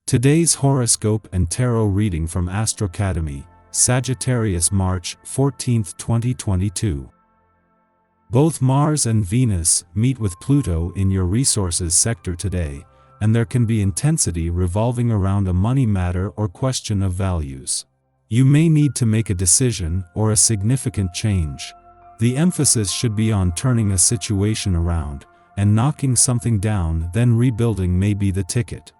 Today's horoscope and tarot reading from Astrocademy, Sagittarius March 14, 2022. Both Mars and Venus meet with Pluto in your resources sector today, and there can be intensity revolving around a money matter or question of values. You may need to make a decision or a significant change. The emphasis should be on turning a situation around, and knocking something down, then rebuilding may be the ticket.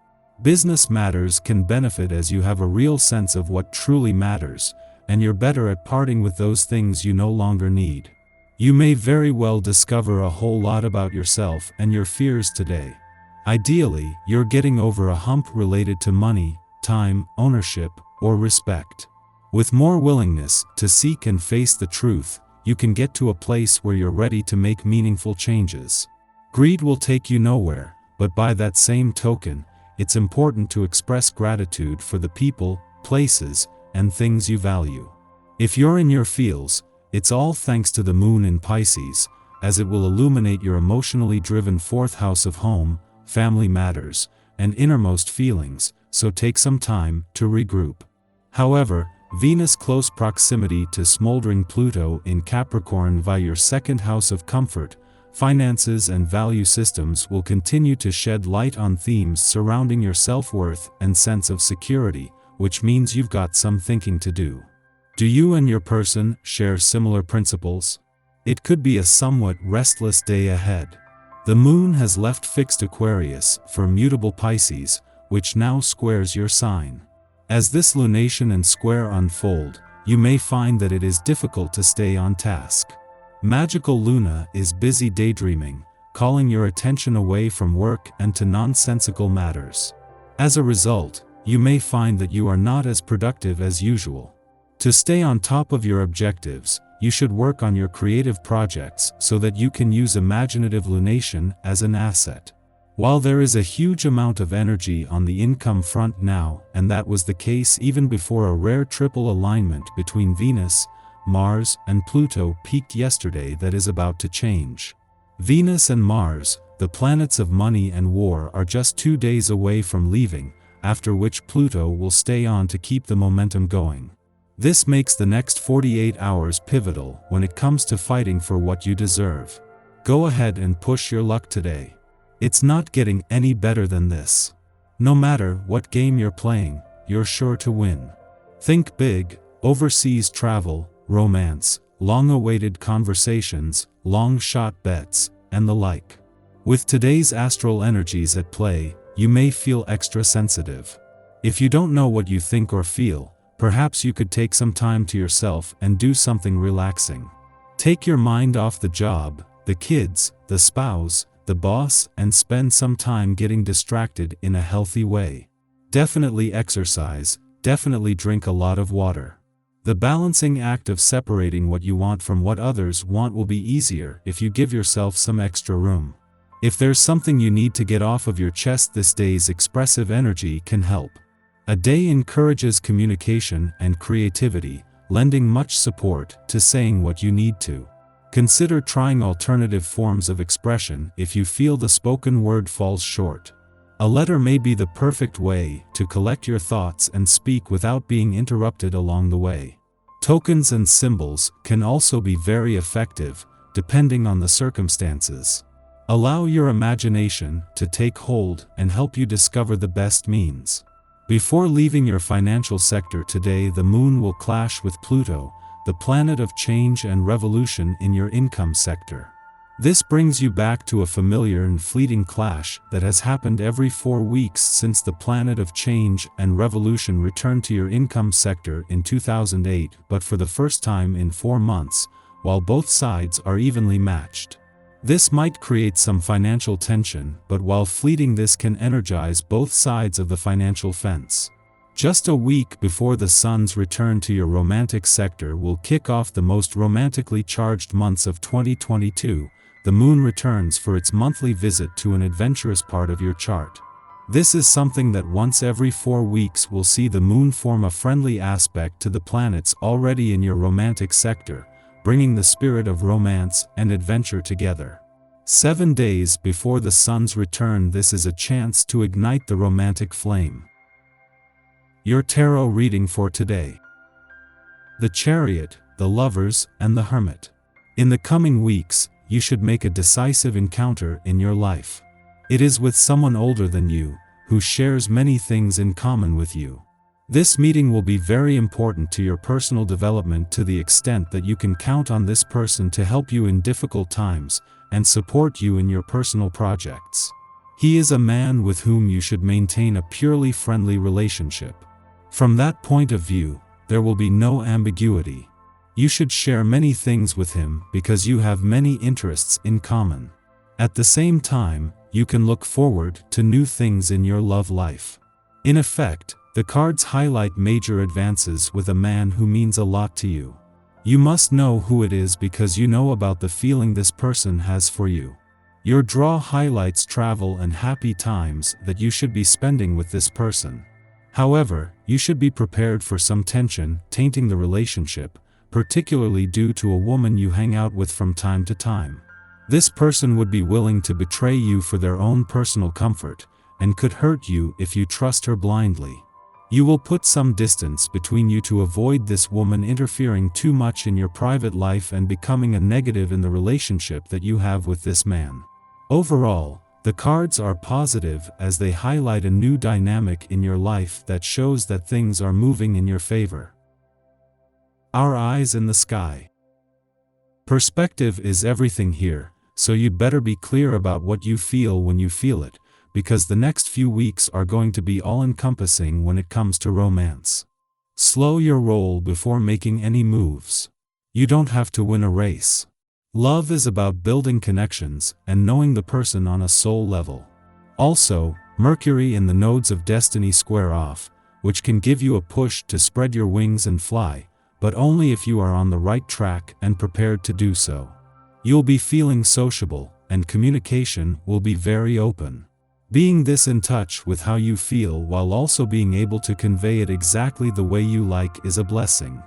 Business matters can benefit as you have a real sense of what truly matters, and you're better at parting with those things you no longer need. You may very well discover a whole lot about yourself and your fears today. Ideally, you're getting over a hump related to money, time, ownership, or respect. With more willingness to seek and face the truth, you can get to a place where you're ready to make meaningful changes. Greed will take you nowhere, but by that same token, it's important to express gratitude for the people, places, and things you value. If you're in your feels, it's all thanks to the moon in Pisces, as it will illuminate your emotionally driven fourth house of home, family matters, and innermost feelings, so take some time to regroup. However, Venus' close proximity to smoldering Pluto in Capricorn via your second house of comfort, finances and value systems will continue to shed light on themes surrounding your self-worth and sense of security, which means you've got some thinking to do. Do you and your person share similar principles? It could be a somewhat restless day ahead. The moon has left fixed Aquarius for mutable Pisces, which now squares your sign. As this lunation and square unfold, you may find that it is difficult to stay on task. Magical Luna is busy daydreaming, calling your attention away from work and to nonsensical matters. As a result, you may find that you are not as productive as usual. To stay on top of your objectives, you should work on your creative projects so that you can use imaginative lunation as an asset. While there is a huge amount of energy on the income front now, and that was the case even before a rare triple alignment between Venus, Mars, and Pluto peaked yesterday, that is about to change. Venus and Mars, the planets of money and war, are just 2 days away from leaving, after which Pluto will stay on to keep the momentum going. This makes the next 48 hours pivotal when it comes to fighting for what you deserve. Go ahead and push your luck today. It's not getting any better than this. No matter what game you're playing, you're sure to win. Think big: overseas travel, romance, long-awaited conversations, long-shot bets, and the like. With today's astral energies at play, you may feel extra sensitive. If you don't know what you think or feel, perhaps you could take some time to yourself and do something relaxing. Take your mind off the job, the kids, the spouse, the boss, and spend some time getting distracted in a healthy way. Definitely exercise, definitely drink a lot of water. The balancing act of separating what you want from what others want will be easier if you give yourself some extra room. If there's something you need to get off of your chest this day's expressive energy can help. A day encourages communication and creativity, lending much support to saying what you need to. Consider trying alternative forms of expression if you feel the spoken word falls short. A letter may be the perfect way to collect your thoughts and speak without being interrupted along the way. Tokens and symbols can also be very effective, depending on the circumstances. Allow your imagination to take hold and help you discover the best means. Before leaving your financial sector today, the moon will clash with Pluto, the planet of change and revolution, in your income sector. This brings you back to a familiar and fleeting clash that has happened every 4 weeks since the planet of change and revolution returned to your income sector in 2008, but for the first time in 4 months, while both sides are evenly matched. This might create some financial tension, but while fleeting, this can energize both sides of the financial fence. Just a week before the sun's return to your romantic sector will kick off the most romantically charged months of 2022, the moon returns for its monthly visit to an adventurous part of your chart. This is something that once every 4 weeks will see the moon form a friendly aspect to the planets already in your romantic sector, bringing the spirit of romance and adventure together. 7 days before the sun's return, this is a chance to ignite the romantic flame. Your tarot reading for today. The Chariot, the Lovers, and the Hermit. In the coming weeks, you should make a decisive encounter in your life. It is with someone older than you, who shares many things in common with you. This meeting will be very important to your personal development to the extent that you can count on this person to help you in difficult times and support you in your personal projects. He is a man with whom you should maintain a purely friendly relationship. From that point of view, there will be no ambiguity. You should share many things with him because you have many interests in common. At the same time, you can look forward to new things in your love life. In effect, the cards highlight major advances with a man who means a lot to you. You must know who it is because you know about the feeling this person has for you. Your draw highlights travel and happy times that you should be spending with this person. However, you should be prepared for some tension tainting the relationship, particularly due to a woman you hang out with from time to time. This person would be willing to betray you for their own personal comfort, and could hurt you if you trust her blindly. You will put some distance between you to avoid this woman interfering too much in your private life and becoming a negative in the relationship that you have with this man. Overall, the cards are positive as they highlight a new dynamic in your life that shows that things are moving in your favor. Our eyes in the sky. Perspective is everything here, so you'd better be clear about what you feel when you feel it, because the next few weeks are going to be all-encompassing when it comes to romance. Slow your roll before making any moves. You don't have to win a race. Love is about building connections and knowing the person on a soul level. Also, Mercury and the nodes of destiny square off, which can give you a push to spread your wings and fly, but only if you are on the right track and prepared to do so. You'll be feeling sociable, and communication will be very open. Being this in touch with how you feel while also being able to convey it exactly the way you like is a blessing.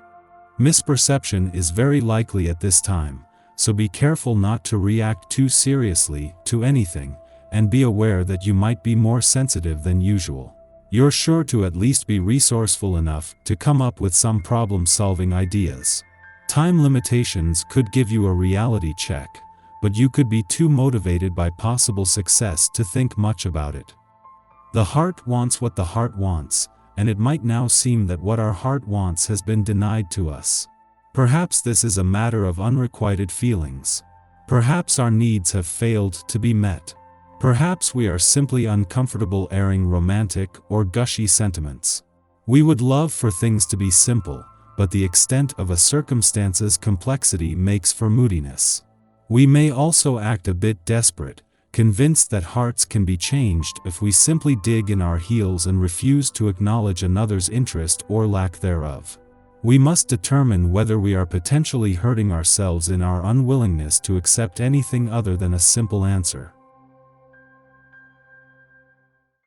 Misperception is very likely at this time, so be careful not to react too seriously to anything, and be aware that you might be more sensitive than usual. You're sure to at least be resourceful enough to come up with some problem-solving ideas. Time limitations could give you a reality check, but you could be too motivated by possible success to think much about it. The heart wants what the heart wants, and it might now seem that what our heart wants has been denied to us. Perhaps this is a matter of unrequited feelings. Perhaps our needs have failed to be met. Perhaps we are simply uncomfortable airing romantic or gushy sentiments. We would love for things to be simple, but the extent of a circumstance's complexity makes for moodiness. We may also act a bit desperate, convinced that hearts can be changed if we simply dig in our heels and refuse to acknowledge another's interest or lack thereof. We must determine whether we are potentially hurting ourselves in our unwillingness to accept anything other than a simple answer.